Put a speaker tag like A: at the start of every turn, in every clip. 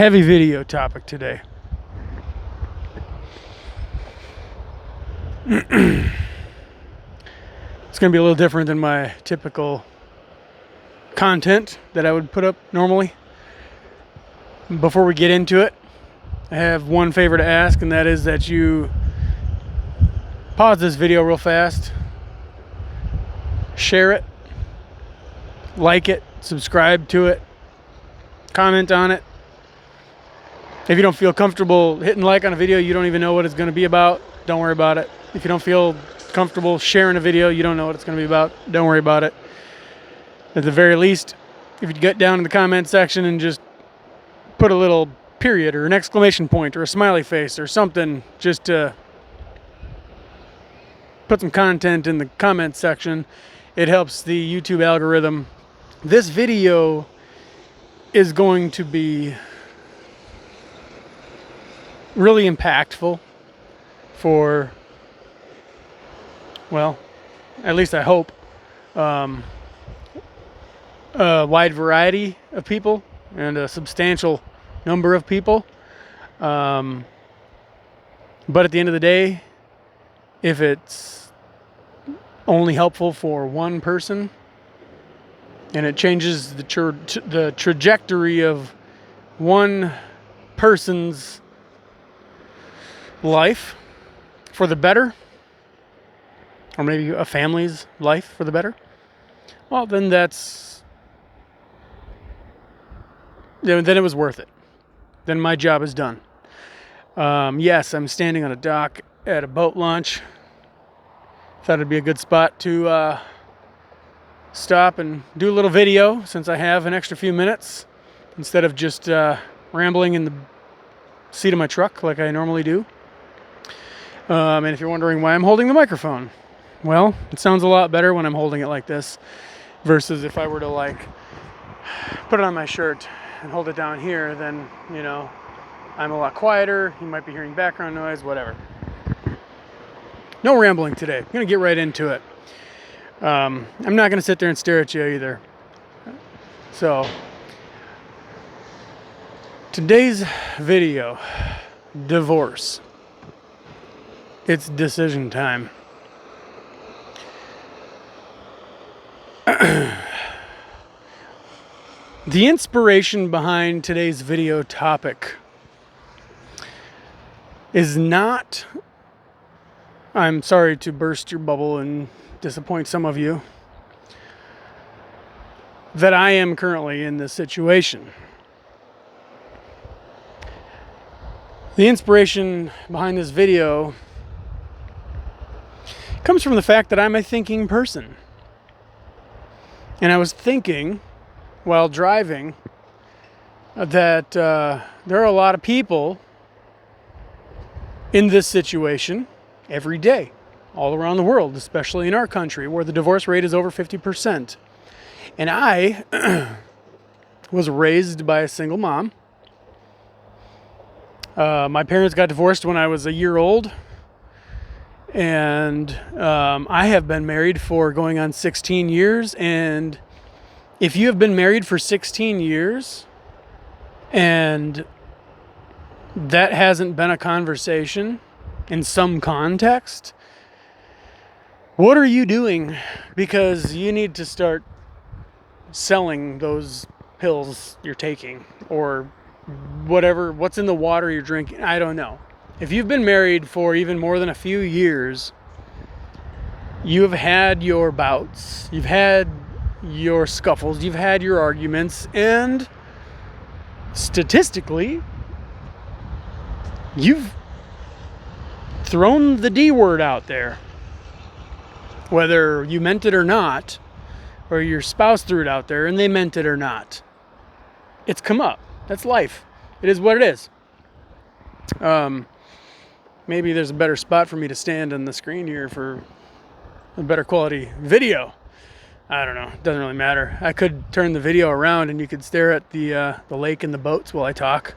A: heavy video topic today. It's going to be a little different than my typical content that I would put up normally. Before we get into it, I have one favor to ask, and that is that you pause this video real fast, share it, like it, subscribe to it, comment on it. If you don't feel comfortable hitting like on a video, you don't even know what it's going to be about, don't worry about it. If you don't feel comfortable sharing a video, you don't know what it's going to be about, don't worry about it. At the very least, if you get down in the comment section and just put a little period or an exclamation point or a smiley face or something, just to put some content in the comment section, it helps the YouTube algorithm. This video is going to be really impactful for, well, at least I hope, a wide variety of people and a substantial number of people. But at the end of the day, if it's only helpful for one person and it changes the trajectory of one person's life for the better, or maybe a family's life for the better, well, then then it was worth it. Then my job is done. Yes, I'm standing on a dock at a boat launch. Thought it'd be a good spot to stop and do a little video since I have an extra few minutes instead of just rambling in the seat of my truck like I normally do. And if you're wondering why I'm holding the microphone, well, it sounds a lot better when I'm holding it like this versus if I were to like put it on my shirt and hold it down here, then, you know, I'm a lot quieter. You might be hearing background noise, whatever. No rambling today. I'm going to get right into it. I'm not going to sit there and stare at you either. So, today's video, divorce. It's decision time. The inspiration behind today's video topic is not, I'm sorry to burst your bubble and disappoint some of you, that I am currently in this situation. The inspiration behind this video comes from the fact that I'm a thinking person. And I was thinking while driving that there are a lot of people in this situation every day, all around the world, especially in our country, where the divorce rate is over 50%. And I was raised by a single mom. My parents got divorced when I was a year old. And I have been married for going on 16 years. And if you have been married for 16 years and that hasn't been a conversation in some context, what are you doing? Because you need to start selling those pills you're taking or whatever, what's in the water you're drinking. I don't know. If you've been married for even more than a few years, you have had your bouts, you've had your scuffles, you've had your arguments, and statistically, you've thrown the D word out there. Whether you meant it or not, or your spouse threw it out there and they meant it or not, it's come up. That's life. It is what it is. Maybe there's a better spot for me to stand on the screen here for a better quality video. I don't know. It doesn't really matter. I could turn the video around and you could stare at the lake and the boats while I talk.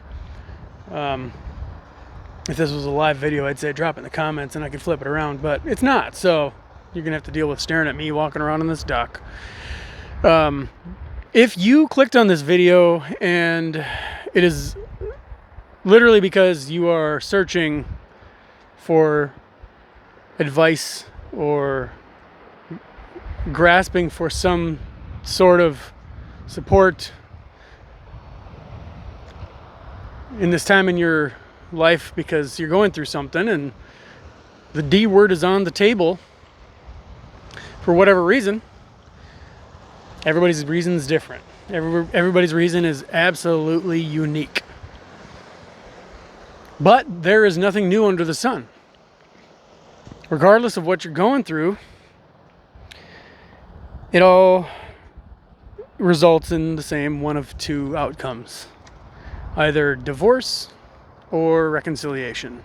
A: If this was a live video, I'd say drop it in the comments and I could flip it around, but it's not. So you're going to have to deal with staring at me walking around on this dock. If you clicked on this video and it is literally because you are searching for advice or grasping for some sort of support in this time in your life because you're going through something and the D word is on the table for whatever reason. Everybody's reason is different. Everybody's reason is absolutely unique. But there is nothing new under the sun. Regardless of what you're going through, it all results in the same one of two outcomes. Either divorce or reconciliation,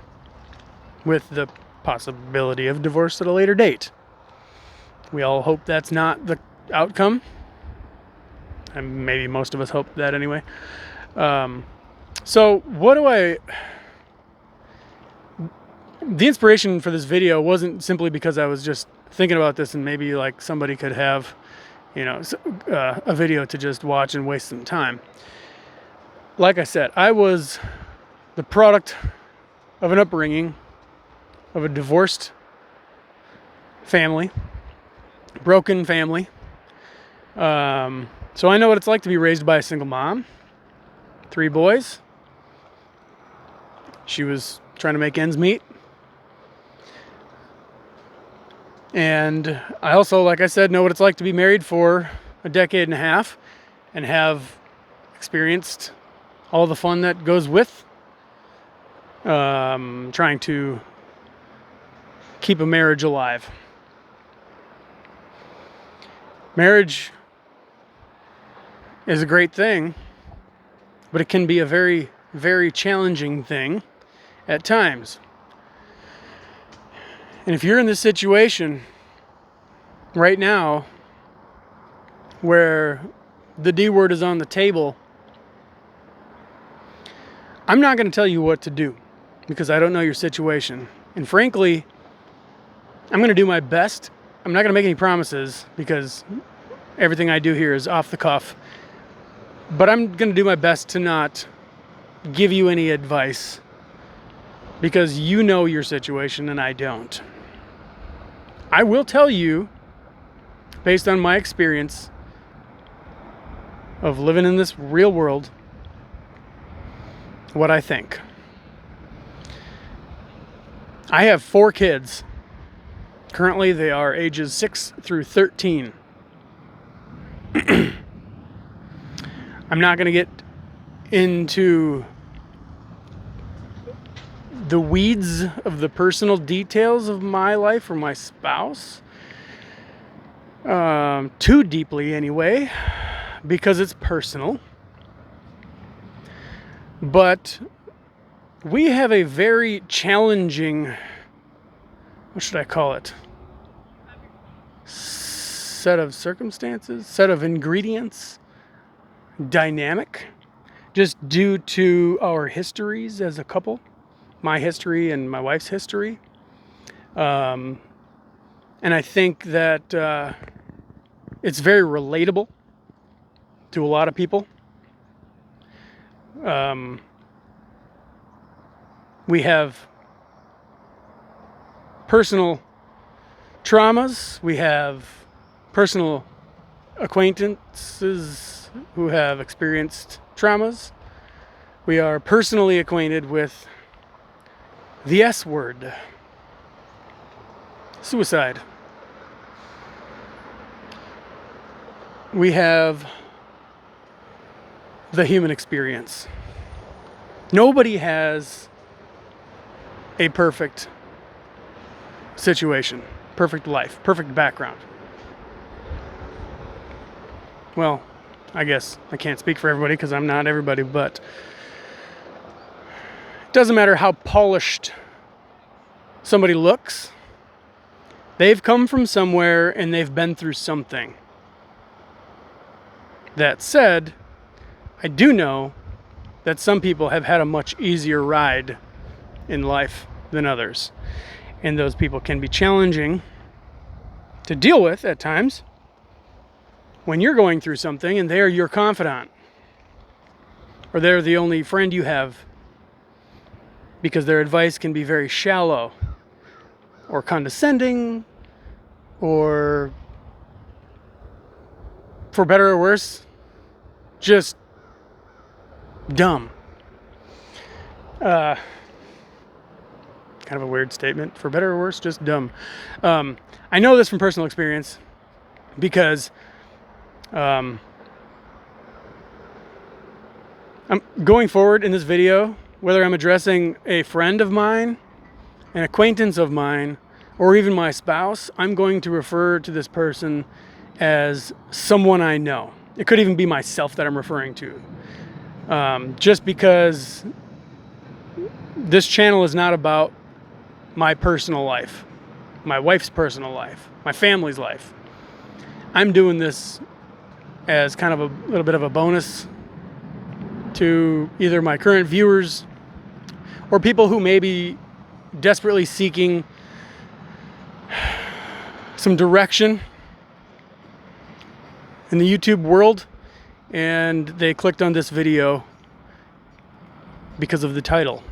A: with the possibility of divorce at a later date. We all hope that's not the outcome. And maybe most of us hope that anyway. So the inspiration for this video wasn't simply because I was just thinking about this and maybe like somebody could have, a video to just watch and waste some time. Like I said, I was the product of an upbringing of a divorced family, broken family. So I know what it's like to be raised by a single mom, 3 boys. She was trying to make ends meet. And I also, like I said, know what it's like to be married for a decade and a half and have experienced all the fun that goes with trying to keep a marriage alive. Marriage is a great thing, but it can be a very, very challenging thing at times. And if you're in this situation right now where the D word is on the table, I'm not going to tell you what to do because I don't know your situation. And frankly, I'm going to do my best. I'm not going to make any promises because everything I do here is off the cuff. But I'm going to do my best to not give you any advice because you know your situation and I don't. I will tell you, based on my experience of living in this real world, what I think. I have 4 kids. Currently, they are ages 6 through 13. I'm not going to get into the weeds of the personal details of my life or my spouse too deeply anyway, because it's personal. But we have a very challenging, what should I call it? Set of circumstances, set of ingredients, dynamic, just due to our histories as a couple. My history and my wife's history. And I think that it's very relatable to a lot of people. We have personal traumas. We have personal acquaintances who have experienced traumas. We are personally acquainted with the S word, suicide. We have the human experience. Nobody has a perfect situation, perfect life, perfect background. Well, I guess I can't speak for everybody because I'm not everybody, but it doesn't matter how polished somebody looks. They've come from somewhere and they've been through something. That said, I do know that some people have had a much easier ride in life than others. And those people can be challenging to deal with at times when you're going through something and they're your confidant, or they're the only friend you have because their advice can be very shallow or condescending, or, for better or worse, just dumb. Kind of a weird statement. For better or worse, just dumb. I know this from personal experience because I'm going forward in this video, whether I'm addressing a friend of mine, an acquaintance of mine, or even my spouse, I'm going to refer to this person as someone I know. It could even be myself that I'm referring to. Just because this channel is not about my personal life, my wife's personal life, my family's life. I'm doing this as kind of a little bit of a bonus to either my current viewers or people who may be desperately seeking some direction in the YouTube world, and they clicked on this video because of the title.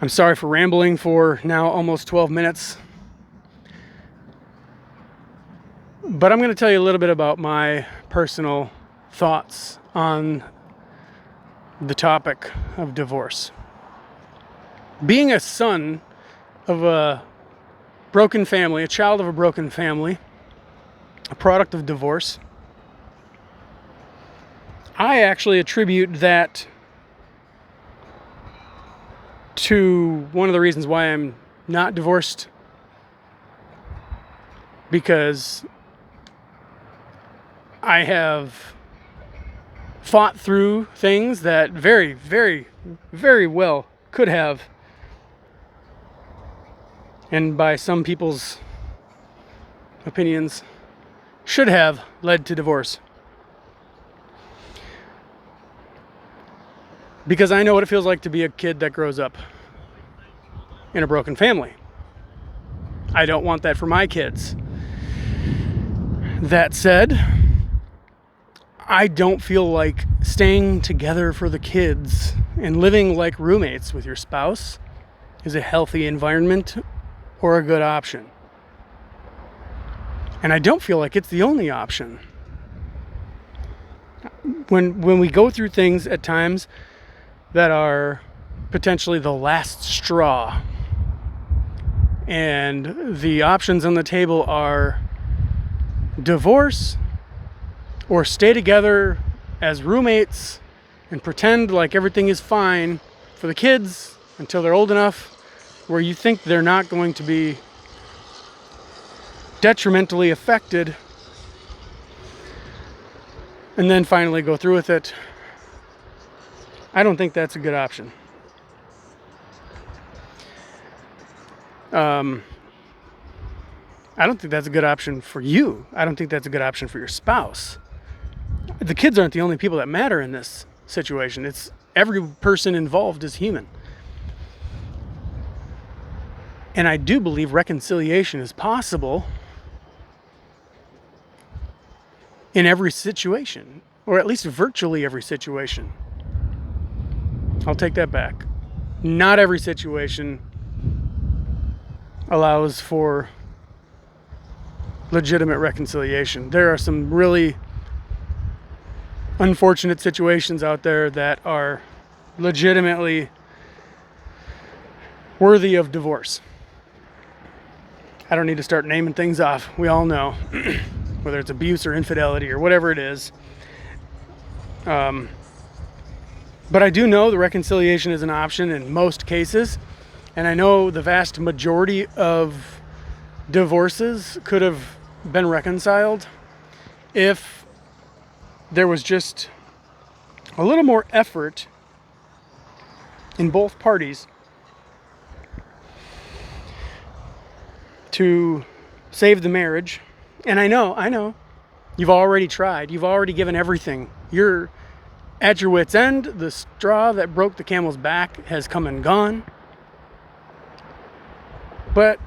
A: I'm sorry for rambling for now almost 12 minutes, but I'm going to tell you a little bit about my personal thoughts on the topic of divorce. Being a son of a broken family, a child of a broken family, a product of divorce, I actually attribute that to one of the reasons why I'm not divorced, because I have fought through things that very, very, very well could have, and by some people's opinions, should have led to divorce. Because I know what it feels like to be a kid that grows up in a broken family. I don't want that for my kids. That said, I don't feel like staying together for the kids and living like roommates with your spouse is a healthy environment or a good option. And I don't feel like it's the only option. When we go through things at times that are potentially the last straw, and the options on the table are divorce or stay together as roommates and pretend like everything is fine for the kids until they're old enough where you think they're not going to be detrimentally affected, and then finally go through with it. I don't think that's a good option. I don't think that's a good option for you. I don't think that's a good option for your spouse. The kids aren't the only people that matter in this situation. It's every person involved is human. And I do believe reconciliation is possible in every situation, or at least virtually every situation. I'll take that back. Not every situation allows for legitimate reconciliation. There are some really unfortunate situations out there that are legitimately worthy of divorce. I don't need to start naming things off. We all know, whether it's abuse or infidelity or whatever it is. But I do know the reconciliation is an option in most cases. And I know the vast majority of divorces could have been reconciled if there was just a little more effort in both parties to save the marriage. And I know, you've already tried. You've already given everything. You're at your wit's end. The straw that broke the camel's back has come and gone. But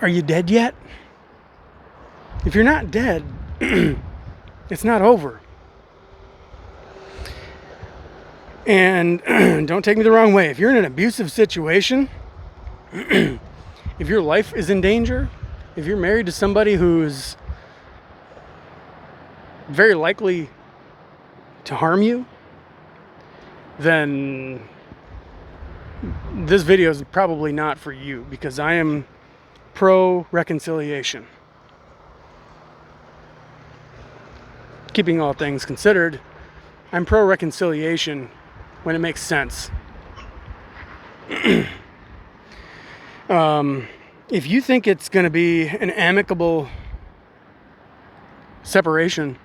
A: are you dead yet? If you're not dead, it's not over. And don't take me the wrong way. If you're in an abusive situation, if your life is in danger, if you're married to somebody who's very likely to harm you, then this video is probably not for you, because I am pro reconciliation. Keeping all things considered, I'm pro reconciliation when it makes sense. If you think it's going to be an amicable separation,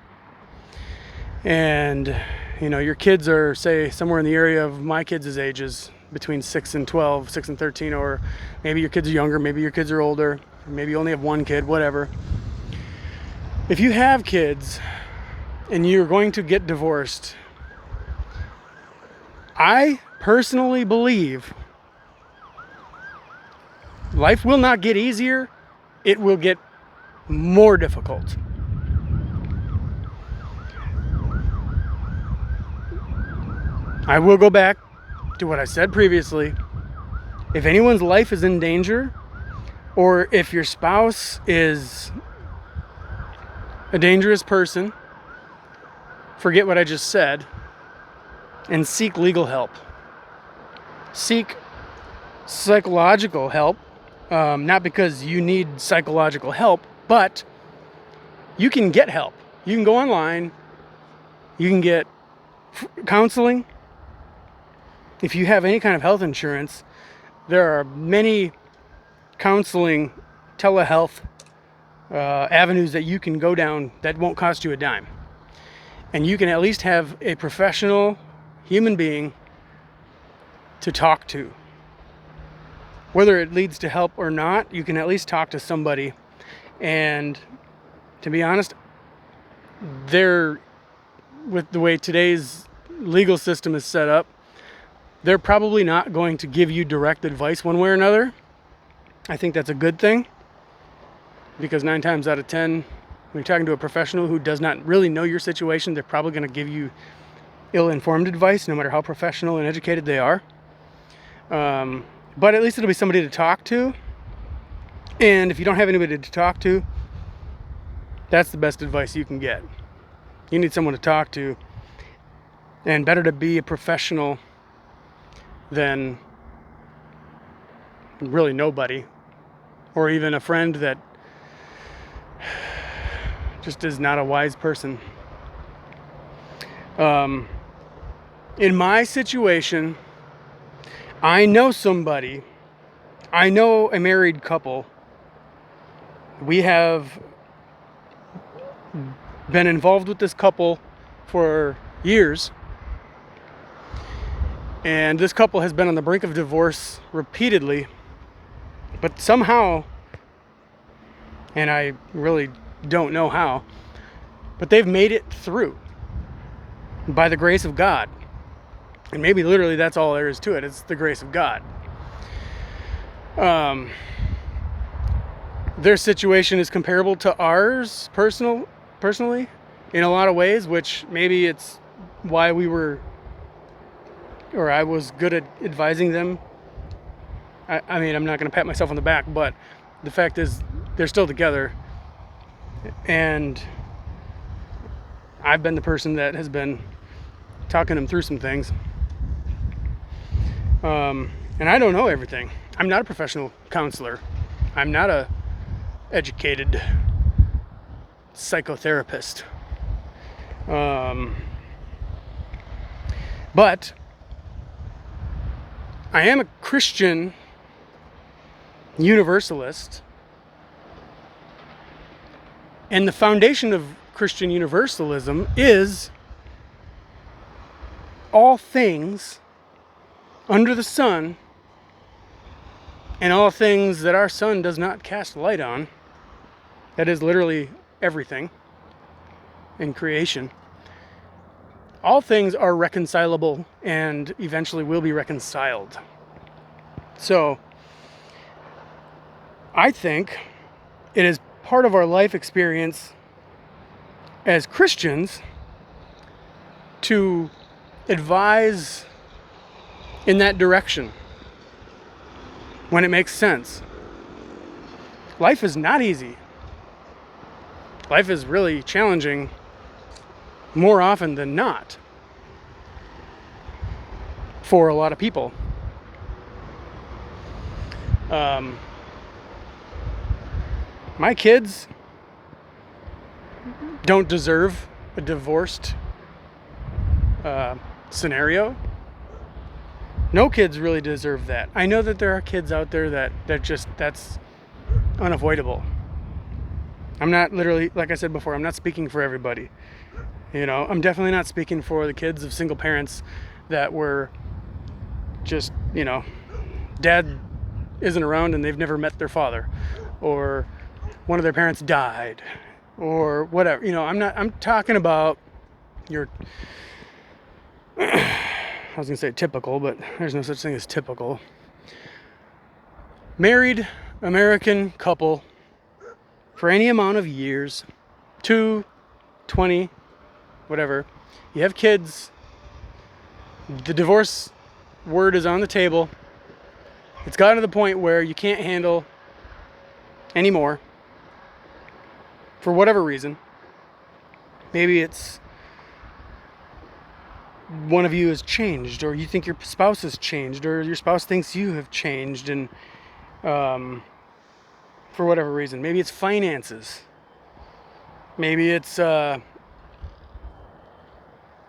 A: and your kids are, say, somewhere in the area of my kids' ages, between 6 and 12, 6 and 13, or maybe your kids are younger, maybe your kids are older, maybe you only have one kid, whatever. If you have kids and you're going to get divorced, I personally believe life will not get easier, it will get more difficult. I will go back to what I said previously. If anyone's life is in danger, or if your spouse is a dangerous person, forget what I just said and seek legal help. Seek psychological help, not because you need psychological help, but you can get help. You can go online, you can get counseling. If you have any kind of health insurance, there are many counseling, telehealth avenues that you can go down that won't cost you a dime. And you can at least have a professional human being to talk to. Whether it leads to help or not, you can at least talk to somebody. And to be honest, with the way today's legal system is set up, they're probably not going to give you direct advice one way or another. I think that's a good thing, because 9 times out of 10, when you're talking to a professional who does not really know your situation, they're probably going to give you ill-informed advice, no matter how professional and educated they are. But at least it'll be somebody to talk to. And if you don't have anybody to talk to, that's the best advice you can get. You need someone to talk to, and better to be a professional than really nobody, or even a friend that just is not a wise person. In my situation, I know somebody, I know a married couple. We have been involved with this couple for years. And this couple has been on the brink of divorce repeatedly. But somehow, and I really don't know how, but they've made it through by the grace of God. And maybe literally that's all there is to it. It's the grace of God. Their situation is comparable to ours personally in a lot of ways, which maybe it's why I was good at advising them. I mean, I'm not going to pat myself on the back, but the fact is they're still together. And I've been the person that has been talking them through some things. And I don't know everything. I'm not a professional counselor. I'm not a educated psychotherapist. But I am a Christian universalist. And the foundation of Christian universalism is all things under the sun, and all things that our sun does not cast light on. That is literally everything in creation. All things are reconcilable and eventually will be reconciled. So, I think it is part of our life experience as Christians to advise in that direction when it makes sense. Life is not easy. Life is really challenging more often than not for a lot of people. My kids don't deserve a divorced scenario. No kids really deserve that. I know that there are kids out there that's unavoidable. I'm not literally, like I said before, I'm not speaking for everybody. I'm definitely not speaking for the kids of single parents that were just, dad isn't around and they've never met their father, or one of their parents died, or whatever. I'm talking about your, I was gonna say typical, but there's no such thing as typical. Married American couple for any amount of years, 2, 20, whatever. You have kids. The divorce word is on the table. It's gotten to the point where you can't handle anymore for whatever reason. Maybe it's one of you has changed, or you think your spouse has changed, or your spouse thinks you have changed, and for whatever reason. Maybe it's finances. Maybe it's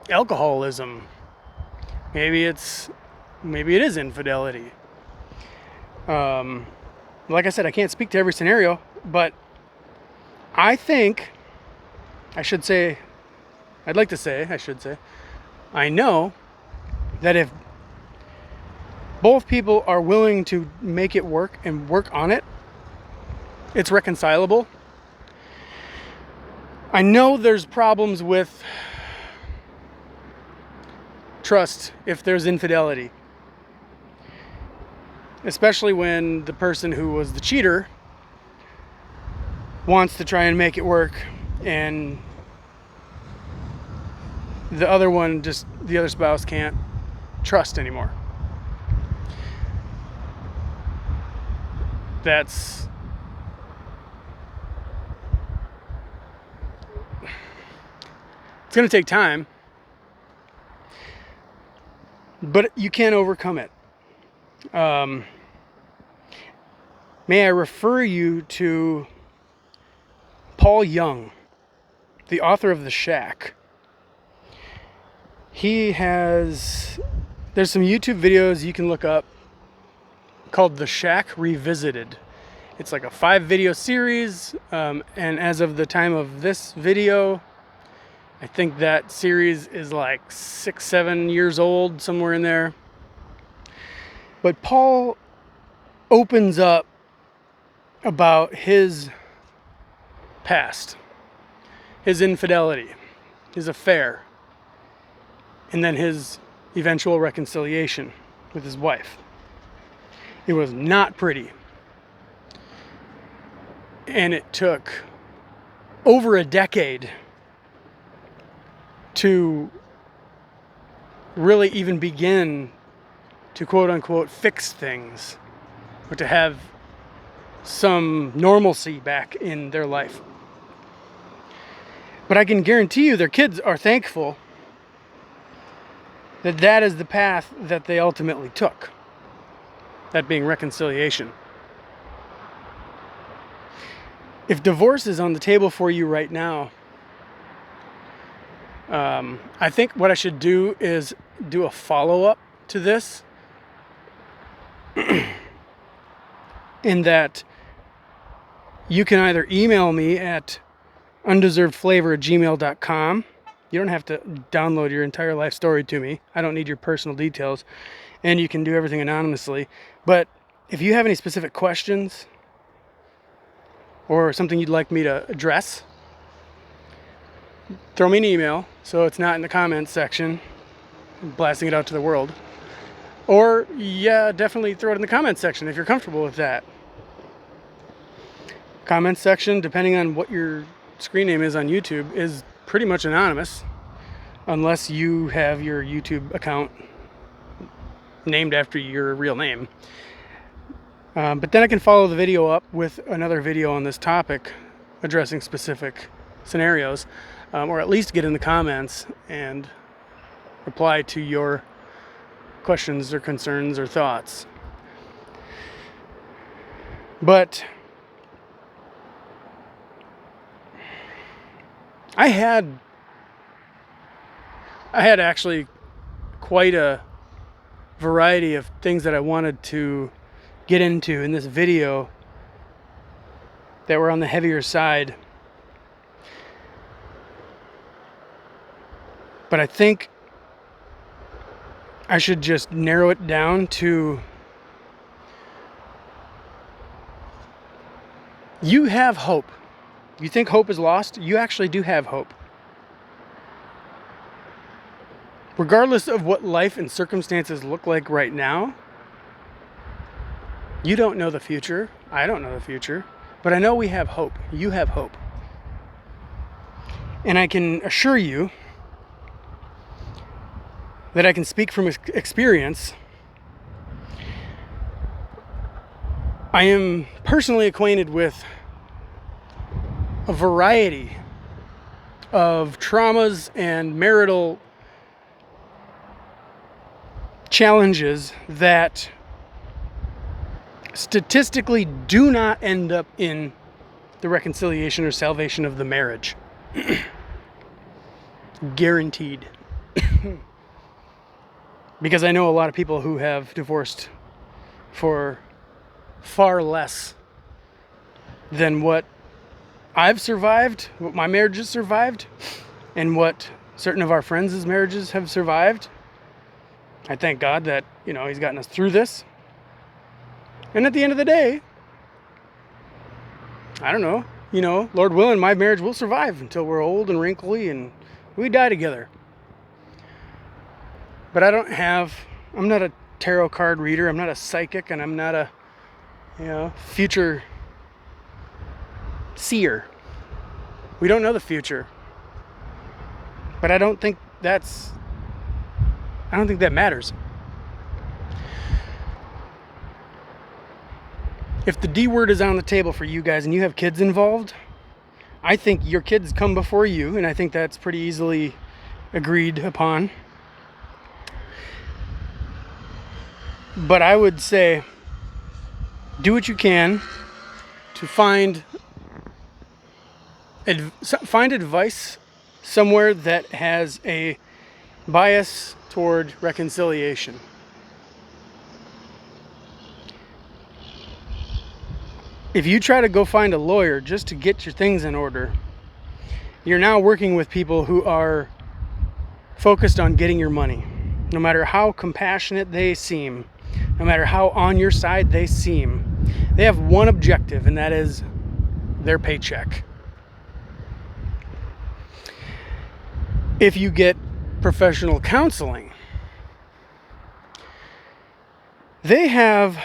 A: alcoholism. Maybe it is infidelity. Like I said, I can't speak to every scenario, but I know that if both people are willing to make it work and work on it, it's reconcilable. I know there's problems with trust if there's infidelity, especially when the person who was the cheater wants to try and make it work and the other spouse can't trust anymore. It's going to take time, but you can overcome it. May I refer you to Paul Young, the author of The Shack. There's some YouTube videos you can look up called The Shack Revisited. It's like a 5-video series, and as of the time of this video, I think that series is like 6-7 years old, somewhere in there. But Paul opens up about his past, his infidelity, his affair, and then his eventual reconciliation with his wife. It was not pretty. And it took over a decade to really even begin to quote unquote fix things, or to have some normalcy back in their life. But I can guarantee you their kids are thankful that is the path that they ultimately took, that being reconciliation. If divorce is on the table for you right now, I think what I should do is do a follow-up to this, in that you can either email me at undeservedflavor@gmail.com. You don't have to download your entire life story to me. I don't need your personal details, and you can do everything anonymously. But if you have any specific questions or something you'd like me to address, throw me an email so it's not in the comments section, blasting it out to the world. Or, yeah, definitely throw it in the comments section if you're comfortable with that. Comments section, depending on what your screen name is on YouTube, is pretty much anonymous, unless you have your YouTube account named after your real name. But then I can follow the video up with another video on this topic addressing specific scenarios, or at least get in the comments and reply to your questions or concerns or thoughts. But I had actually quite a variety of things that I wanted to get into in this video that were on the heavier side. But I think I should just narrow it down to, you have hope. You think hope is lost? You actually do have hope. Regardless of what life and circumstances look like right now, you don't know the future. I don't know the future. But I know we have hope. You have hope. And I can assure you that I can speak from experience. I am personally acquainted with a variety of traumas and marital challenges that statistically do not end up in the reconciliation or salvation of the marriage. Guaranteed. Because I know a lot of people who have divorced for far less than what I've survived, what my marriage has survived, and what certain of our friends' marriages have survived. I thank God that, He's gotten us through this. And at the end of the day, I don't know, Lord willing, my marriage will survive until we're old and wrinkly and we die together. But I'm not a tarot card reader, I'm not a psychic, and I'm not a, future seer. We don't know the future. But I don't think that matters. If the D word is on the table for you guys and you have kids involved, I think your kids come before you, and I think that's pretty easily agreed upon. But I would say, do what you can to find advice somewhere that has a bias toward reconciliation. If you try to go find a lawyer just to get your things in order, you're now working with people who are focused on getting your money. No matter how compassionate they seem, no matter how on your side they seem, they have one objective, and that is their paycheck. If you get professional counseling, they have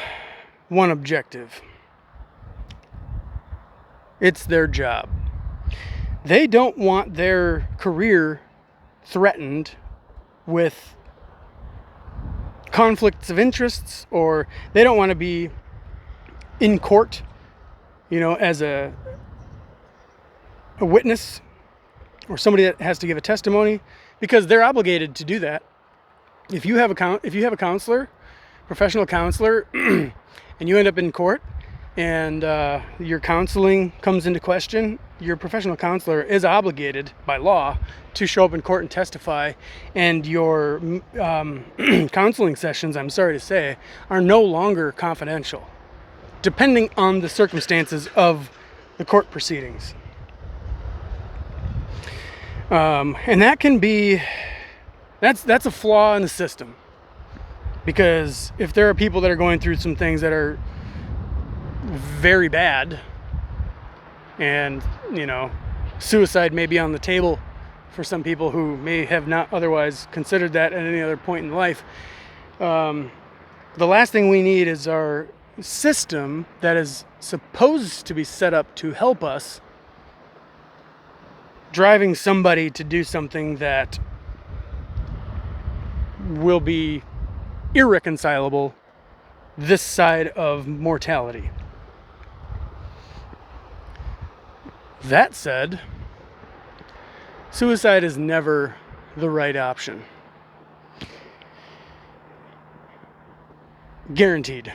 A: one objective. It's their job. They don't want their career threatened with conflicts of interests, or they don't want to be in court, as a witness or somebody that has to give a testimony, because they're obligated to do that. If you have a counselor, professional counselor, and you end up in court and your counseling comes into question, your professional counselor is obligated by law to show up in court and testify, and your counseling sessions, I'm sorry to say, are no longer confidential, depending on the circumstances of the court proceedings. And that can be, that's a flaw in the system, because if there are people that are going through some things that are very bad, and suicide may be on the table for some people who may have not otherwise considered that at any other point in life, the last thing we need is our system that is supposed to be set up to help us driving somebody to do something that will be irreconcilable this side of mortality. That said, suicide is never the right option. Guaranteed.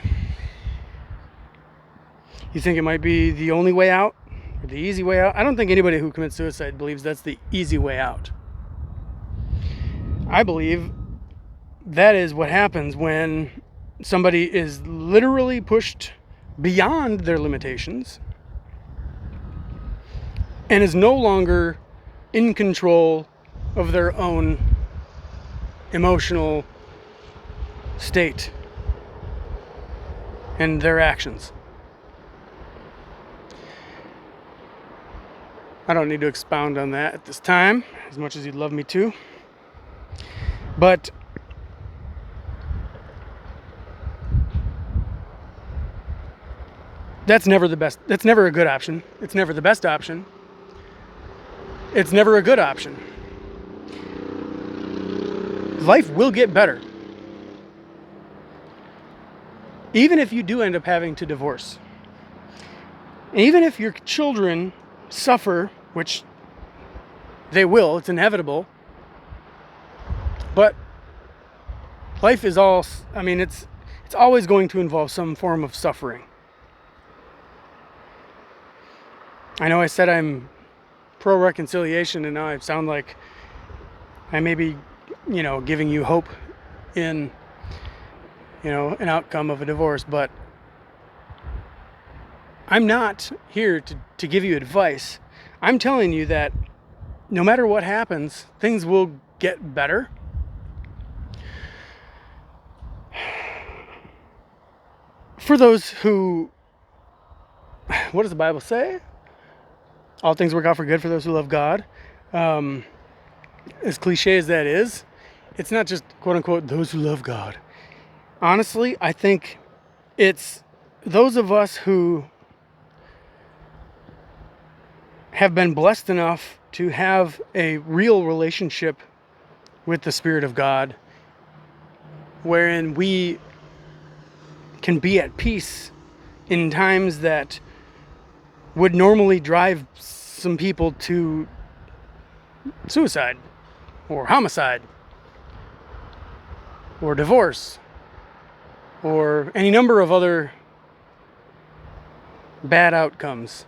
A: You think it might be the only way out? Or the easy way out? I don't think anybody who commits suicide believes that's the easy way out. I believe that is what happens when somebody is literally pushed beyond their limitations and is no longer in control of their own emotional state and their actions. I don't need to expound on that at this time, as much as you'd love me to. But that's never the best. That's never a good option. It's never the best option. It's never a good option. Life will get better. Even if you do end up having to divorce. Even if your children suffer, which they will, it's inevitable. But life is it's always going to involve some form of suffering. I know I said I'm pro-reconciliation, and now I sound like I may be, giving you hope in, an outcome of a divorce, but I'm not here to give you advice. I'm telling you that no matter what happens, things will get better. For those who, what does the Bible say? All things work out for good for those who love God. As cliche as that is, it's not just quote unquote those who love God. Honestly, I think it's those of us who have been blessed enough to have a real relationship with the Spirit of God, wherein we can be at peace in times that would normally drive some people to suicide or homicide or divorce or any number of other bad outcomes.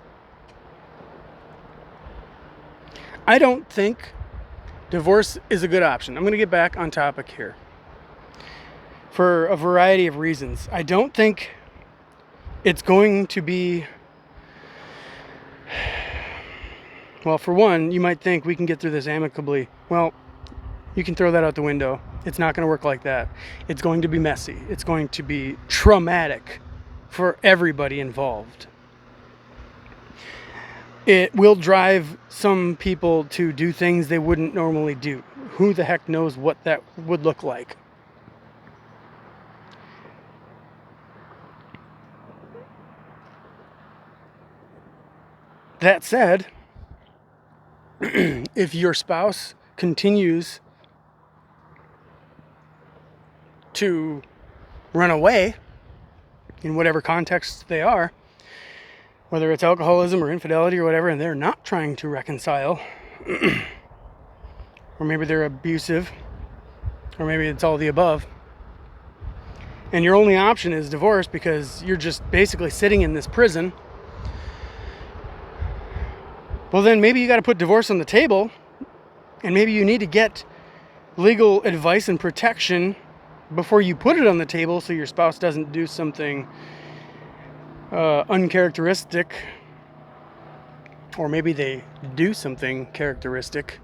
A: I don't think divorce is a good option. I'm going to get back on topic here for a variety of reasons. I don't think it's going to be, well, for one, you might think we can get through this amicably. Well, you can throw that out the window. It's not going to work like that. It's going to be messy. It's going to be traumatic for everybody involved. It will drive some people to do things they wouldn't normally do. Who the heck knows what that would look like? That said, if your spouse continues to run away in whatever context they are, whether it's alcoholism or infidelity or whatever, and they're not trying to reconcile, or maybe they're abusive, or maybe it's all the above, and your only option is divorce because you're just basically sitting in this prison, well, then maybe you got to put divorce on the table, and maybe you need to get legal advice and protection before you put it on the table so your spouse doesn't do something uncharacteristic, or maybe they do something characteristic,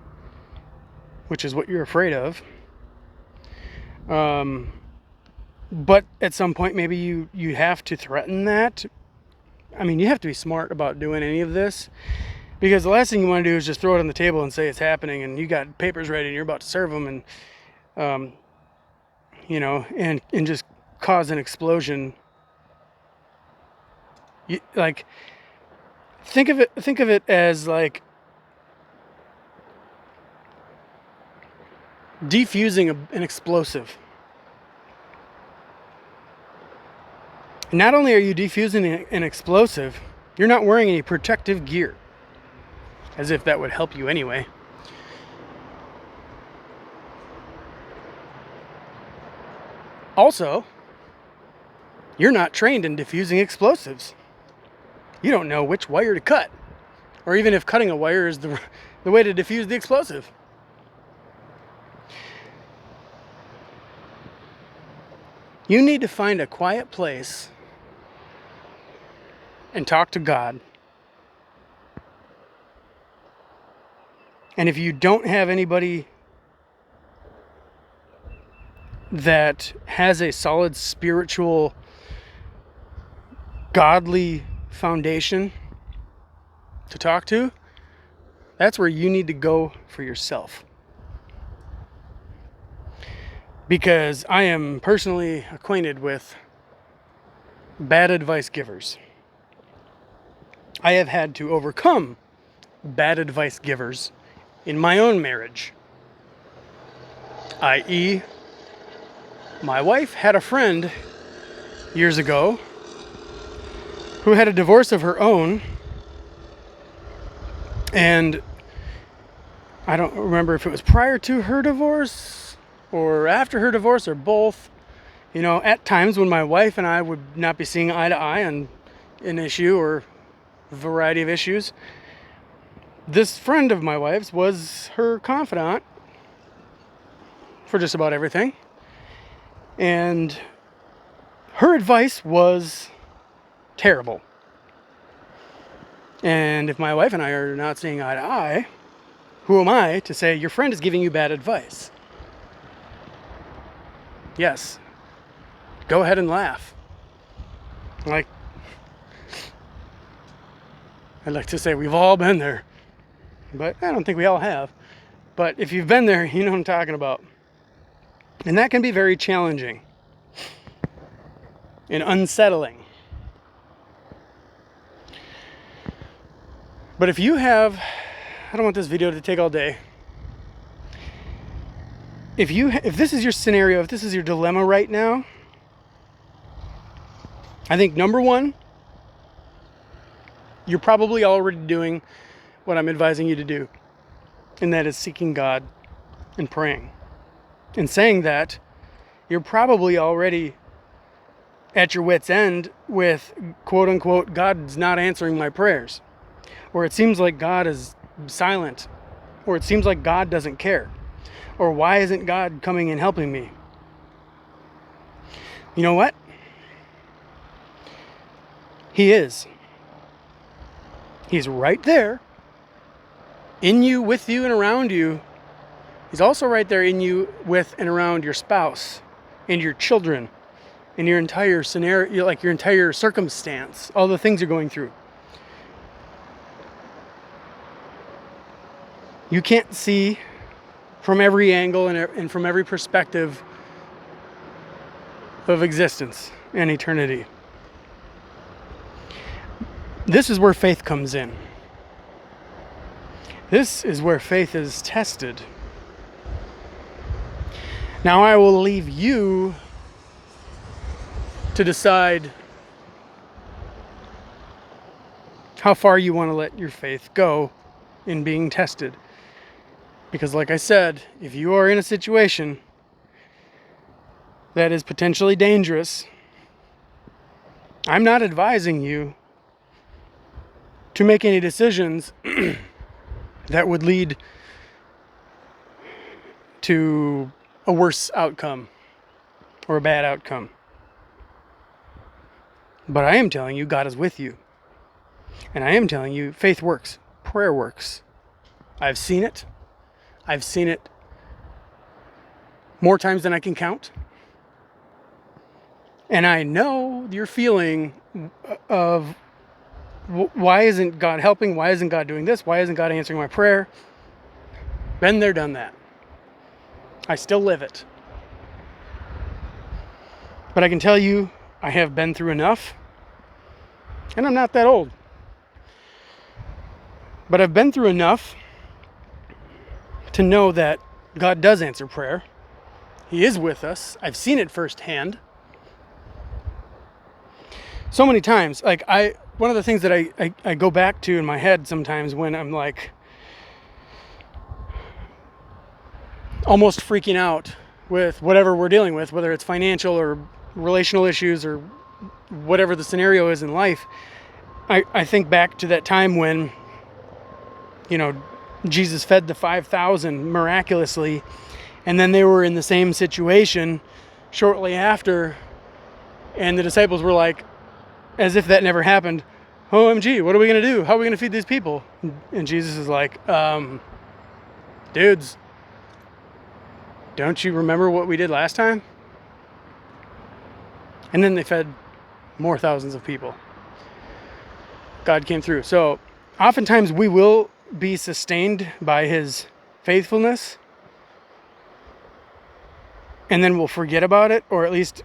A: which is what you're afraid of. But at some point, maybe you have to threaten that. I mean, you have to be smart about doing any of this, because the last thing you want to do is just throw it on the table and say it's happening, and you got papers ready and you're about to serve them, and and just cause an explosion. Think of it as like defusing an explosive. Not only are you defusing an explosive, you're not wearing any protective gear. As if that would help you anyway. Also, you're not trained in defusing explosives. You don't know which wire to cut, or even if cutting a wire is the way to defuse the explosive. You need to find a quiet place and talk to God. And if you don't have anybody that has a solid spiritual, godly foundation to talk to, that's where you need to go for yourself. Because I am personally acquainted with bad advice givers. I have had to overcome bad advice givers in my own marriage. i.e., my wife had a friend years ago who had a divorce of her own, and I don't remember if it was prior to her divorce or after her divorce or both. You know, at times when my wife and I would not be seeing eye to eye on an issue or a variety of issues, this friend of my wife's was her confidant for just about everything. And her advice was terrible. And if my wife and I are not seeing eye to eye, who am I to say your friend is giving you bad advice? Yes. Go ahead and laugh. I'd like to say we've all been there, but I don't think we all have. But if you've been there, you know what I'm talking about. And that can be very challenging and unsettling. But if you have, I don't want this video to take all day. If this is your scenario, if this is your dilemma right now, I think number one, you're probably already doing what I'm advising you to do, and that is seeking God and praying. In saying that, you're probably already at your wit's end with, quote unquote, God's not answering my prayers. Or it seems like God is silent. Or it seems like God doesn't care. Or why isn't God coming and helping me? You know what? He is. He's right there, in you, with you, and around you. He's also right there in you, with and around your spouse and your children and your entire scenario, like your entire circumstance, all the things you're going through. You can't see from every angle and from every perspective of existence and eternity. This is where faith comes in. This is where faith is tested. Now I will leave you to decide how far you want to let your faith go in being tested. Because like I said, if you are in a situation that is potentially dangerous, I'm not advising you to make any decisions that would lead to a worse outcome or a bad outcome. But I am telling you, God is with you. And I am telling you, faith works. Prayer works. I've seen it. I've seen it more times than I can count. And I know your feeling of why isn't God helping? Why isn't God doing this? Why isn't God answering my prayer? Been there, done that. I still live it. But I can tell you, I have been through enough. And I'm not that old. But I've been through enough to know that God does answer prayer. He is with us. I've seen it firsthand. so many times, like one of the things that I go back to in my head sometimes when I'm like almost freaking out with whatever we're dealing with, whether it's financial or relational issues or whatever the scenario is in life, I think back to that time when, Jesus fed the 5,000 miraculously, and then they were in the same situation shortly after, and the disciples were like, as if that never happened, OMG, what are we going to do? How are we going to feed these people? And Jesus is like, dudes, don't you remember what we did last time? And then they fed more thousands of people. God came through. So oftentimes we will be sustained by his faithfulness, and then we'll forget about it, or at least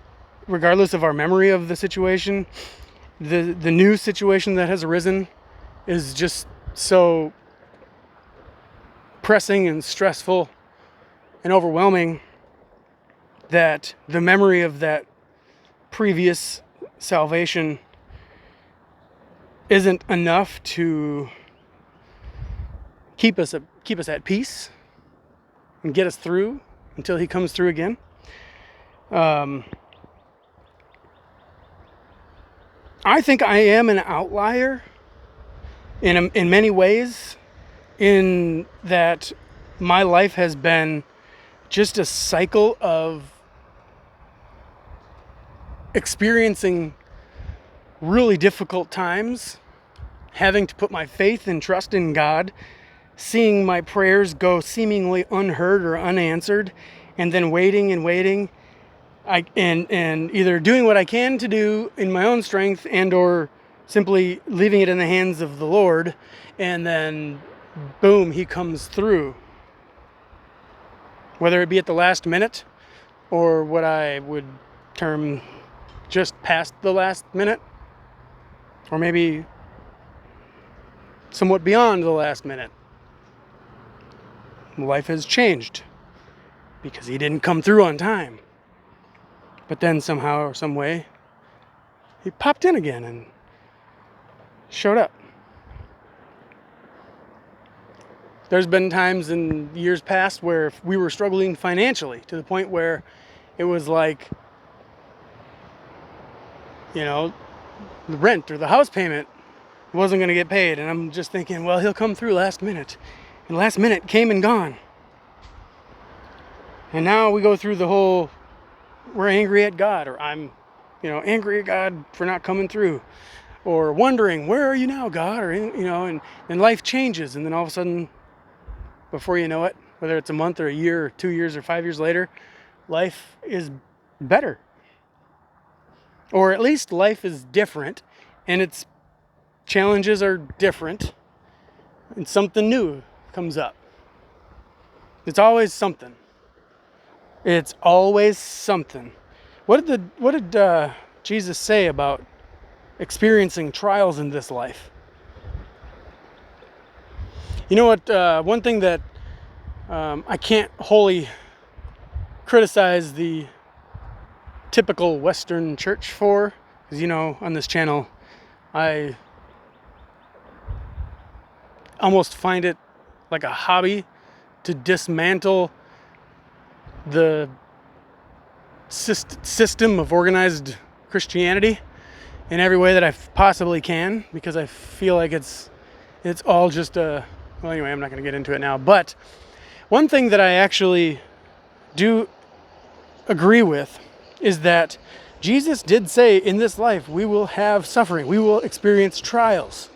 A: regardless of our memory of the situation, the new situation that has arisen is just so pressing and stressful and overwhelming that the memory of that previous salvation isn't enough to keep us at peace and get us through until he comes through again. I think I am an outlier in many ways, in that my life has been just a cycle of experiencing really difficult times, having to put my faith and trust in God, seeing my prayers go seemingly unheard or unanswered, and then waiting and waiting, and either doing what I can to do in my own strength and or simply leaving it in the hands of the Lord, and then boom, he comes through. Whether it be at the last minute or what I would term just past the last minute, or maybe somewhat beyond the last minute. Life has changed because he didn't come through on time. But then somehow or some way, he popped in again and showed up. There's been times in years past where we were struggling financially to the point where it was like, the rent or the house payment wasn't going to get paid. And I'm just thinking, well, he'll come through last minute. And last minute came and gone. And now we go through the whole, we're angry at God, or I'm, angry at God for not coming through, or wondering, where are you now, God? Or, and life changes. And then all of a sudden, before you know it, whether it's a month or a year or 2 years or 5 years later, life is better. Or at least life is different, and its challenges are different, and something new comes up. It's always something. It's always something. What did Jesus say about experiencing trials in this life? You know what? One thing that I can't wholly criticize the typical Western church for, because on this channel I almost find it like a hobby to dismantle the system of organized Christianity in every way that I possibly can, because I feel like it's all just well, anyway, I'm not going to get into it now. But one thing that I actually do agree with is that Jesus did say, in this life we will have suffering, we will experience trials.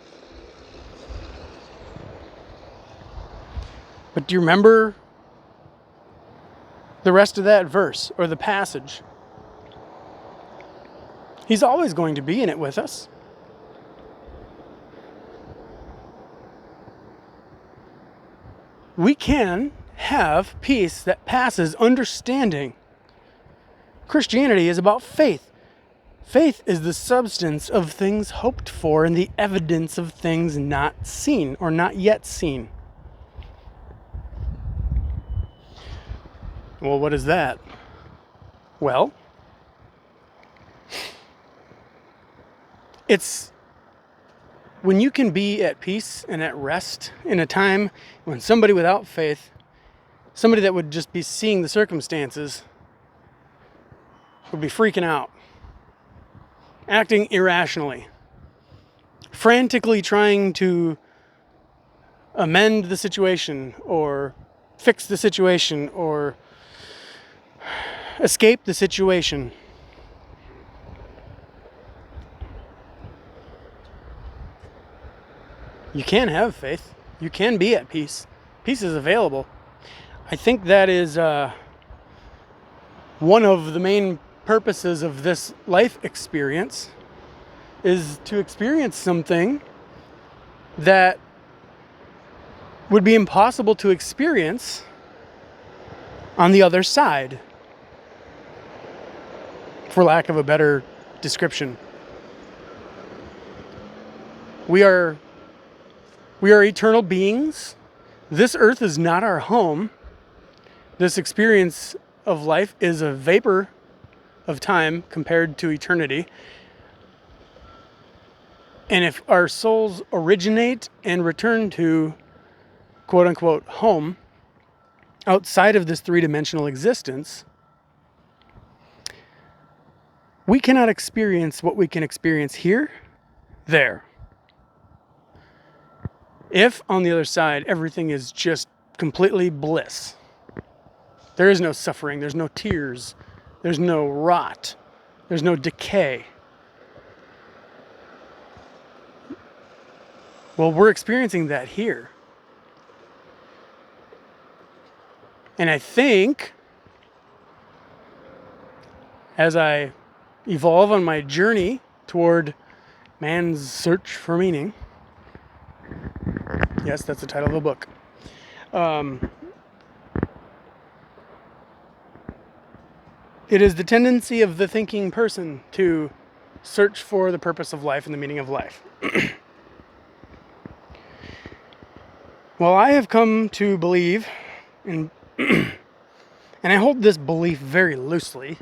A: But do you remember the rest of that verse or the passage? He's always going to be in it with us. We can have peace that passes understanding. Christianity is about faith. Faith is the substance of things hoped for and the evidence of things not seen or not yet seen. Well, what is that? Well, It's when you can be at peace and at rest in a time when somebody without faith, somebody that would just be seeing the circumstances, would be freaking out, acting irrationally, frantically trying to amend the situation or fix the situation or escape the situation. You can have faith. You can be at peace. Peace is available. I think that is one of the main purposes of this life experience, is to experience something that would be impossible to experience on the other side, for lack of a better description. We are eternal beings. This earth is not our home. This experience of life is a vapor of time compared to eternity. And if our souls originate and return to quote unquote home outside of this three-dimensional existence, we cannot experience what we can experience here, there. If on the other side everything is just completely bliss, there is no suffering, there's no tears, there's no rot, there's no decay. Well, we're experiencing that here. And I think as I evolve on my journey toward man's search for meaning, yes, that's the title of the book, it is the tendency of the thinking person to search for the purpose of life and the meaning of life. Well, I have come to believe, and I hold this belief very loosely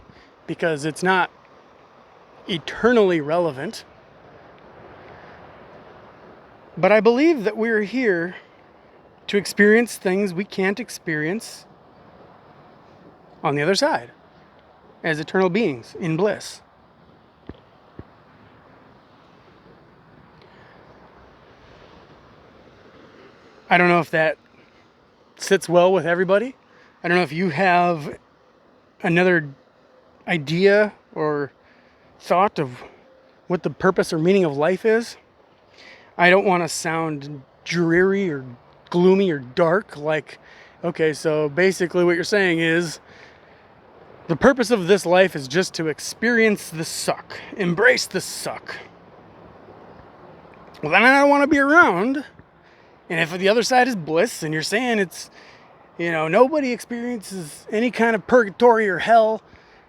A: because it's not eternally relevant, but I believe that we're here to experience things we can't experience on the other side as eternal beings in bliss. I don't know if that sits well with everybody. I don't know if you have another idea or thought of what the purpose or meaning of life is. I don't want to sound dreary or gloomy or dark, like, okay, so basically what you're saying is the purpose of this life is just to experience the suck, embrace the suck. Well, then I don't want to be around. And if the other side is bliss, and you're saying it's, nobody experiences any kind of purgatory or hell,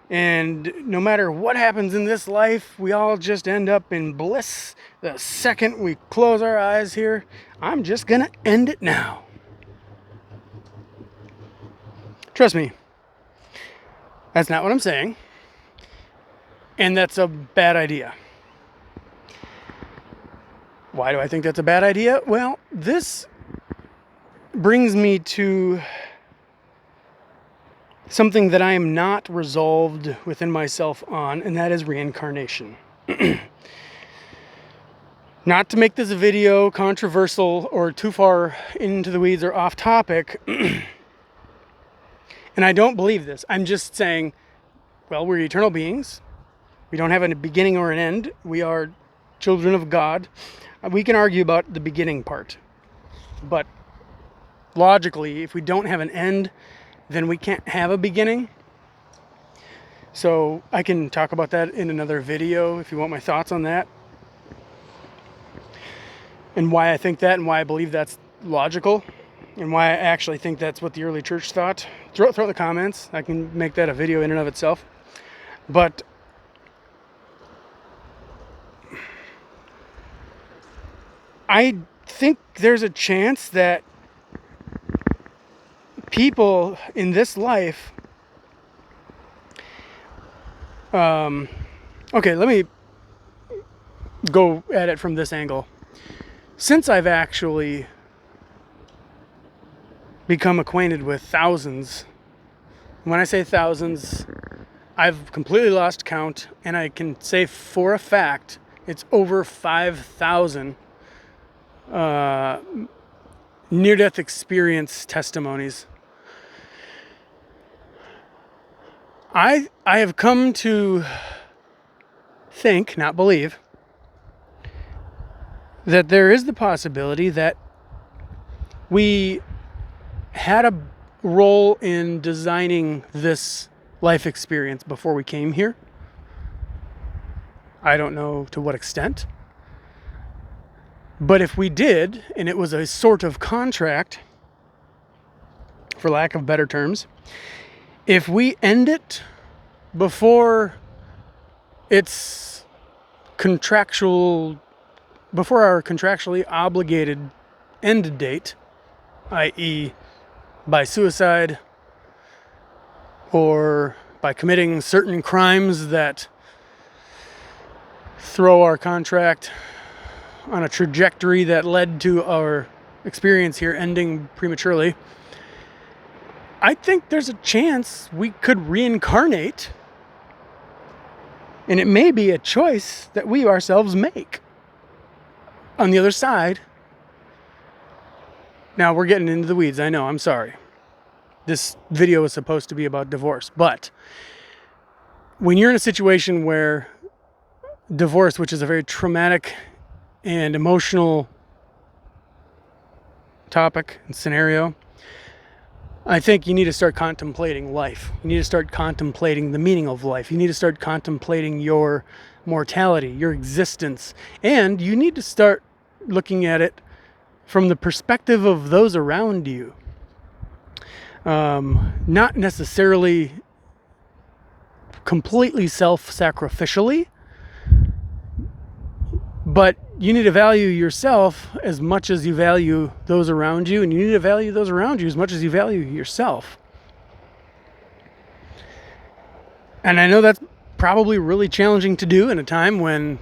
A: and no matter what happens in this life, we all just end up in bliss the second we close our eyes here, I'm just going to end it now. Trust me, that's not what I'm saying. And that's a bad idea. Why do I think that's a bad idea? Well, this brings me to something that I am not resolved within myself on, and that is reincarnation. Not to make this video controversial or too far into the weeds or off topic, and I don't believe this. I'm just saying, well, we're eternal beings. We don't have a beginning or an end. We are children of God. We can argue about the beginning part, but logically, if we don't have an end, then we can't have a beginning. So I can talk about that in another video if you want my thoughts on that, and why I think that, and why I believe that's logical, and why I actually think that's what the early church thought. Throw it in the comments. I can make that a video in and of itself. But I think there's a chance that people in this life, okay, let me go at it from this angle. Since I've actually become acquainted with thousands, when I say thousands, I've completely lost count, and I can say for a fact it's over 5,000 near-death experience testimonies. I have come to think, not believe, that there is the possibility that we had a role in designing this life experience before we came here. I don't know to what extent. But if we did, and it was a sort of contract, for lack of better terms, if we end it before it's before our contractually obligated end date, i.e. by suicide or by committing certain crimes that throw our contract on a trajectory that led to our experience here ending prematurely, I think there's a chance we could reincarnate, and it may be a choice that we ourselves make on the other side. Now, we're getting into the weeds, I know, I'm sorry. This video is supposed to be about divorce, but when you're in a situation where divorce, which is a very traumatic and emotional topic and scenario, I think you need to start contemplating life. You need to start contemplating the meaning of life. You need to start contemplating your mortality, your existence, and you need to start looking at it from the perspective of those around you. Not necessarily completely self-sacrificially, but you need to value yourself as much as you value those around you, and you need to value those around you as much as you value yourself. And I know that's probably really challenging to do in a time when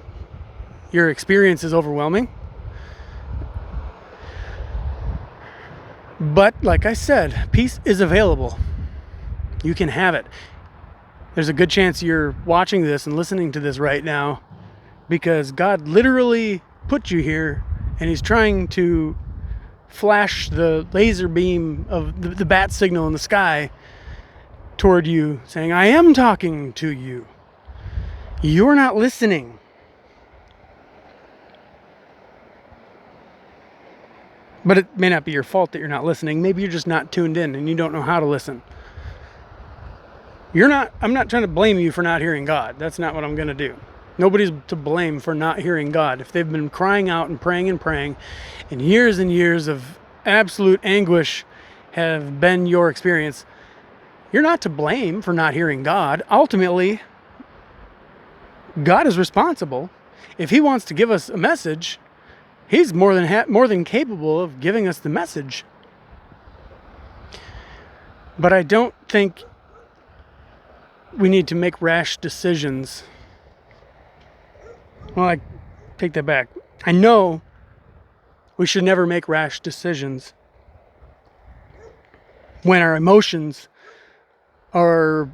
A: your experience is overwhelming. But like I said, peace is available. You can have it. There's a good chance you're watching this and listening to this right now because God literally put you here, and He's trying to flash the laser beam of the bat signal in the sky toward you, saying, I am talking to you. You're not listening. But it may not be your fault that you're not listening. Maybe you're just not tuned in and you don't know how to listen. I'm not trying to blame you for not hearing God. That's not what I'm going to do. Nobody's to blame for not hearing God. If they've been crying out and praying, and years of absolute anguish have been your experience, you're not to blame for not hearing God. Ultimately, God is responsible. If He wants to give us a message, He's more than capable of giving us the message. But I don't think we need to make rash decisions. Well, I take that back. I know we should never make rash decisions when our emotions are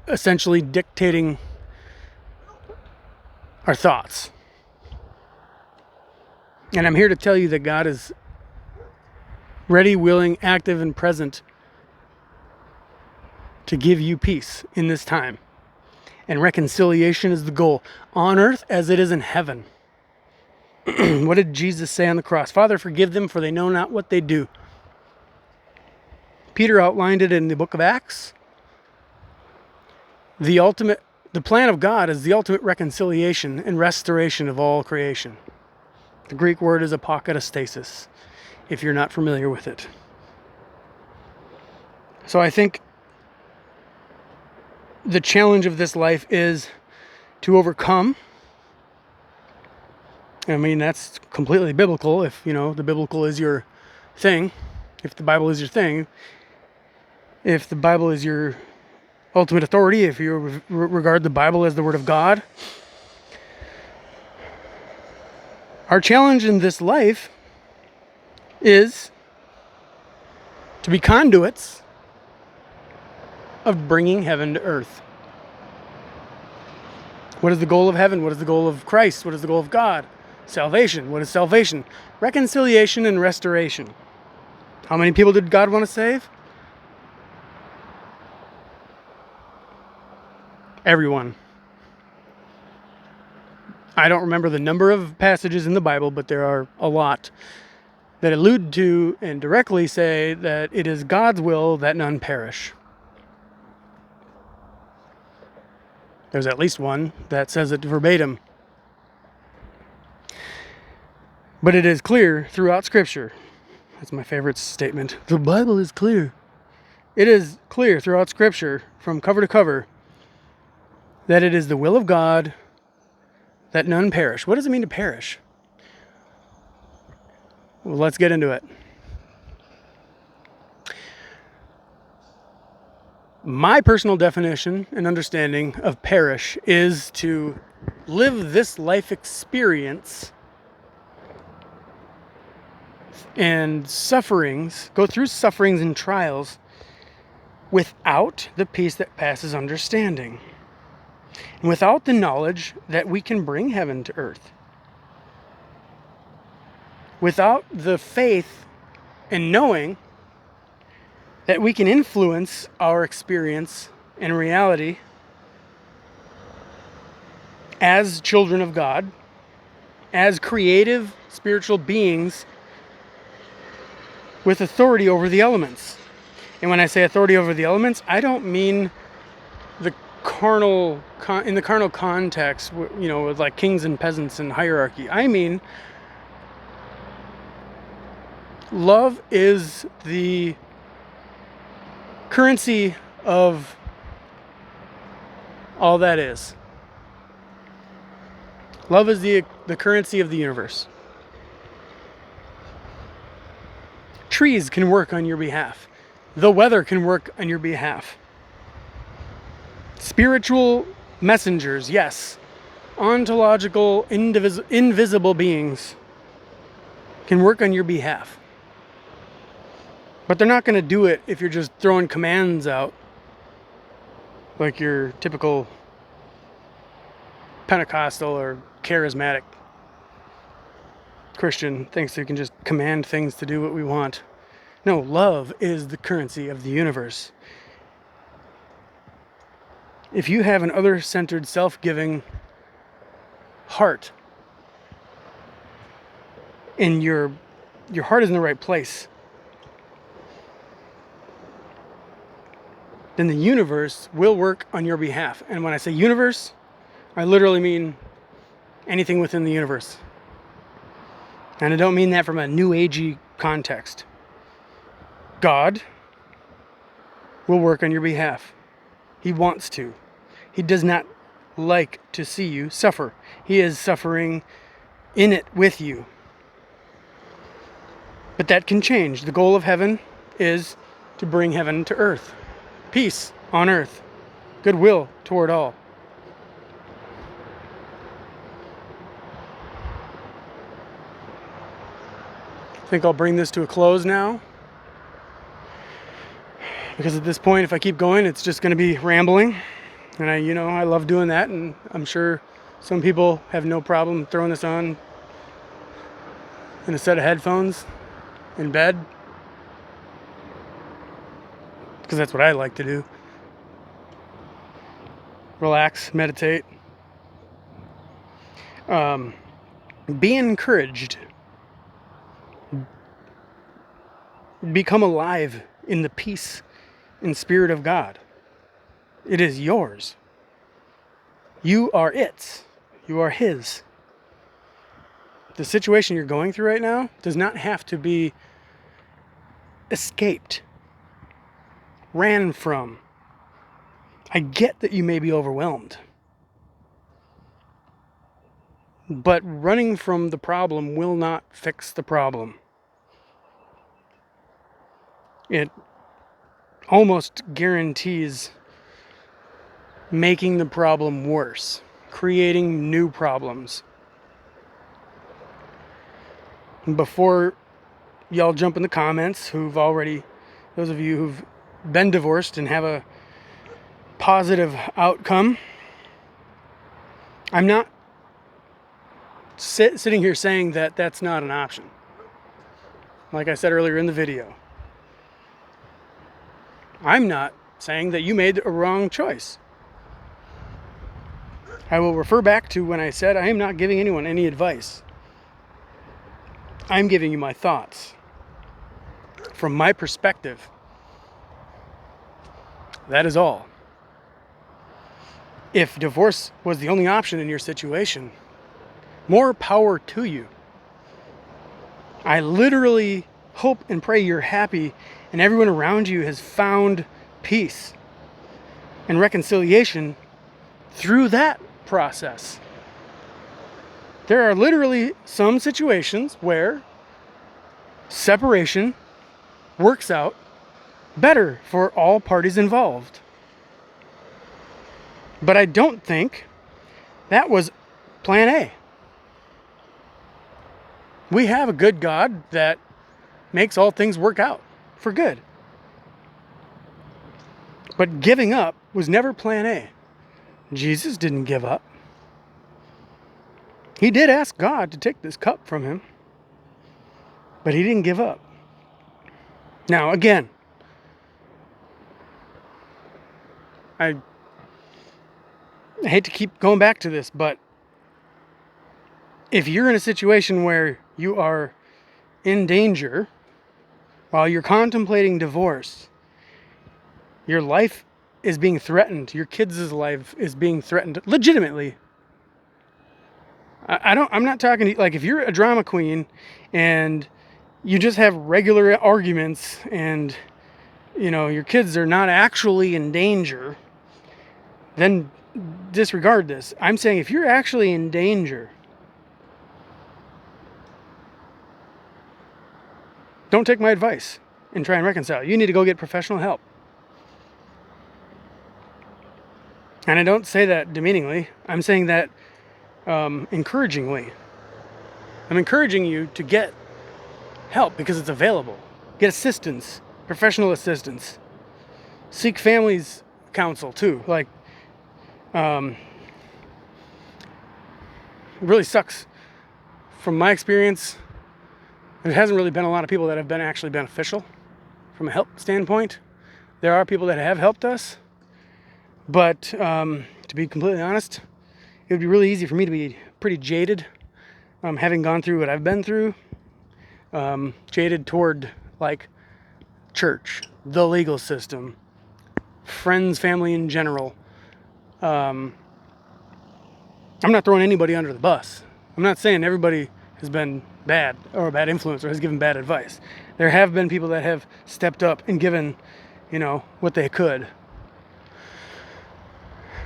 A: essentially dictating our thoughts. And I'm here to tell you that God is ready, willing, active, and present to give you peace in this time. And reconciliation is the goal, on earth as it is in heaven. What did Jesus say on the cross? Father, forgive them, for they know not what they do. Peter outlined it in the book of Acts. The plan of God is the ultimate reconciliation and restoration of all creation. The Greek word is apokatastasis, if you're not familiar with it. So I think the challenge of this life is to overcome. I mean, that's completely biblical. If, the biblical is your thing, if the Bible is your thing, if the Bible is your ultimate authority, if you regard the Bible as the Word of God, Our challenge in this life is to be conduits of bringing heaven to earth. What is the goal of heaven? What is the goal of Christ? What is the goal of God? Salvation. What is salvation? Reconciliation and restoration. How many people did God want to save? Everyone. I don't remember the number of passages in the Bible, but there are a lot that allude to and directly say that it is God's will that none perish. There's at least one that says it verbatim. But it is clear throughout Scripture. That's my favorite statement. The Bible is clear. It is clear throughout Scripture, from cover to cover, that it is the will of God that none perish. What does it mean to perish? Well, let's get into it. My personal definition and understanding of perish is to live this life experience and sufferings, go through sufferings and trials without the peace that passes understanding, and without the knowledge that we can bring heaven to earth, without the faith and knowing that we can influence our experience and reality as children of God, as creative spiritual beings with authority over the elements. And when I say authority over the elements, I don't mean the carnal, in the carnal context, with like kings and peasants and hierarchy. I mean, love is the currency of all that is. Love is the currency of the universe. Trees can work on your behalf. The weather can work on your behalf. Spiritual messengers, yes. Ontological, invisible beings can work on your behalf. But they're not going to do it if you're just throwing commands out like your typical Pentecostal or charismatic Christian thinks they can just command things to do what we want. No, love is the currency of the universe. If you have an other-centered, self-giving heart, and your heart is in the right place, then the universe will work on your behalf. And when I say universe, I literally mean anything within the universe. And I don't mean that from a new agey context. God will work on your behalf. He wants to. He does not like to see you suffer. He is suffering in it with you. But that can change. The goal of heaven is to bring heaven to earth. Peace on earth. Goodwill toward all. I think I'll bring this to a close now. Because at this point, if I keep going, it's just going to be rambling. And I love doing that. And I'm sure some people have no problem throwing this on in a set of headphones in bed. Because that's what I like to do. Relax, meditate. Be encouraged. Become alive in the peace and spirit of God. It is yours. You are it. You are His. The situation you're going through right now does not have to be escaped, ran from. I get that you may be overwhelmed. But running from the problem will not fix the problem. It almost guarantees making the problem worse, creating new problems. Before y'all jump in the comments, those of you who've been divorced and have a positive outcome, I'm not sitting here saying that that's not an option. Like I said earlier in the video, I'm not saying that you made a wrong choice. I will refer back to when I said I am not giving anyone any advice. I'm giving you my thoughts from my perspective. That is all. If divorce was the only option in your situation, more power to you. I literally hope and pray you're happy and everyone around you has found peace and reconciliation through that process. There are literally some situations where separation works out better for all parties involved. But I don't think that was plan A. We have a good God that makes all things work out for good. But giving up was never plan A. Jesus didn't give up. He did ask God to take this cup from him, but he didn't give up. Now, again, I hate to keep going back to this, but if you're in a situation where you are in danger while you're contemplating divorce, your life is being threatened, your kids' life is being threatened legitimately. I'm not talking like if you're a drama queen and you just have regular arguments and your kids are not actually in danger, then disregard this. I'm saying if you're actually in danger, don't take my advice and try and reconcile. You need to go get professional help. And I don't say that demeaningly. I'm saying that encouragingly. I'm encouraging you to get help because it's available. Get assistance, professional assistance. Seek families counsel too. Like, it really sucks. From my experience, there hasn't really been a lot of people that have been actually beneficial from a help standpoint. There are people that have helped us, but to be completely honest, it would be really easy for me to be pretty jaded, having gone through what I've been through, jaded toward like church, the legal system, friends, family in general. I'm not throwing anybody under the bus. I'm not saying everybody has been bad or a bad influence or has given bad advice. There have been people that have stepped up and given, what they could.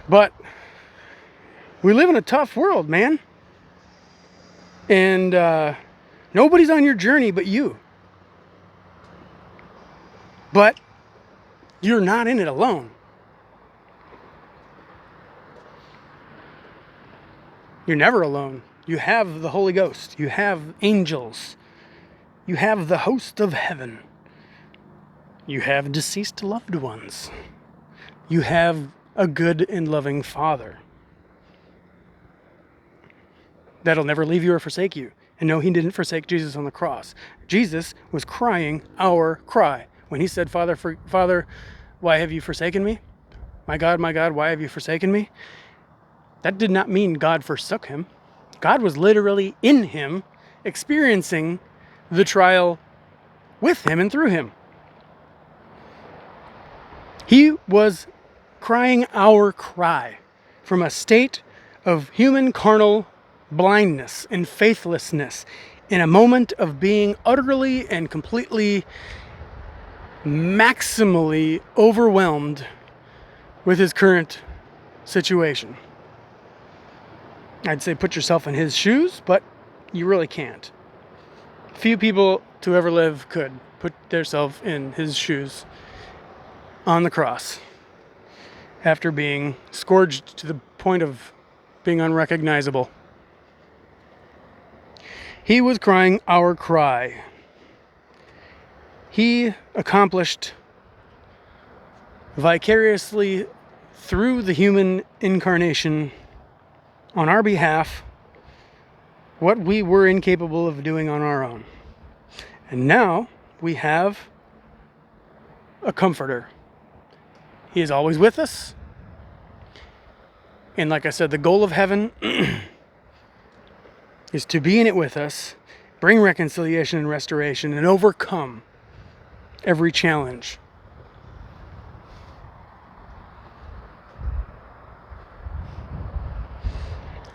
A: But we live in a tough world, man. And nobody's on your journey but you. But you're not in it alone. You're never alone. You have the Holy Ghost. You have angels. You have the host of heaven. You have deceased loved ones. You have a good and loving Father that'll never leave you or forsake you. And no, he didn't forsake Jesus on the cross. Jesus was crying our cry when he said, Father, why have you forsaken me? My God, why have you forsaken me? That did not mean God forsook him. God was literally in him, experiencing the trial with him and through him. He was crying our cry from a state of human carnal blindness and faithlessness in a moment of being utterly and completely, maximally overwhelmed with his current situation. I'd say put yourself in his shoes, but you really can't. Few people to ever live could put themselves in his shoes on the cross after being scourged to the point of being unrecognizable. He was crying our cry. He accomplished vicariously through the human incarnation on our behalf what we were incapable of doing on our own. And now we have a comforter. He is always with us. And like I said, the goal of heaven is to be in it with us, bring reconciliation and restoration, and overcome every challenge.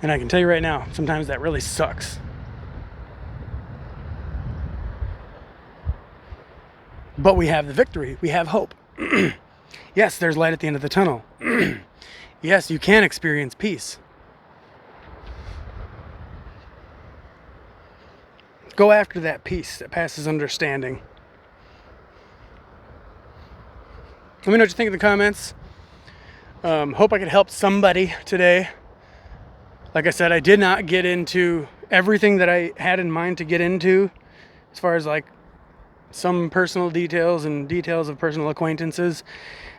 A: And I can tell you right now, sometimes that really sucks. But we have the victory. We have hope. Yes, there's light at the end of the tunnel. Yes, you can experience peace. Go after that peace that passes understanding. Let me know what you think in the comments. Hope I could help somebody today. Like I said, I did not get into everything that I had in mind to get into, as far as like some personal details and details of personal acquaintances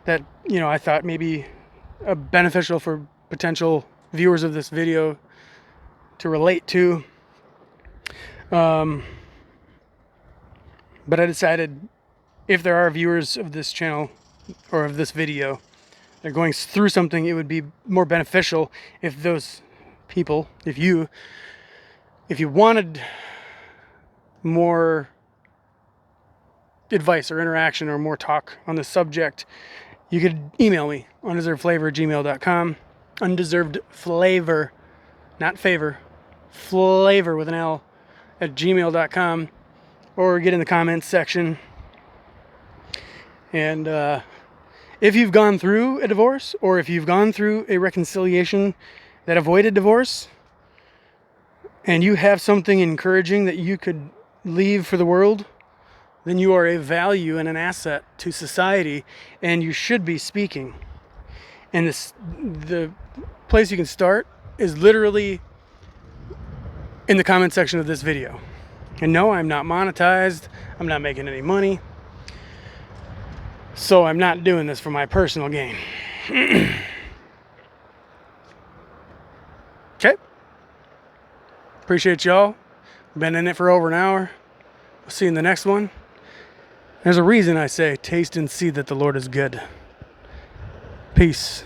A: that, you know, I thought maybe beneficial for potential viewers of this video to relate to. But I decided if there are viewers of this channel or of this video, they're going through something, it would be more beneficial if those people, if you wanted more advice or interaction or more talk on the subject, you could email me, undeservedflavor@gmail.com. Undeserved flavor, not favor, flavor with an L, at gmail.com, or get in the comments section. And if you've gone through a divorce, or if you've gone through a reconciliation that avoided divorce, and you have something encouraging that you could leave for the world, then you are a value and an asset to society, and you should be speaking. And the place you can start is literally in the comment section of this video. And no, I'm not monetized. I'm not making any money. So I'm not doing this for my personal gain. Okay. Appreciate y'all. Been in it for over an hour. We'll see you in the next one. There's a reason I say taste and see that the Lord is good. Peace.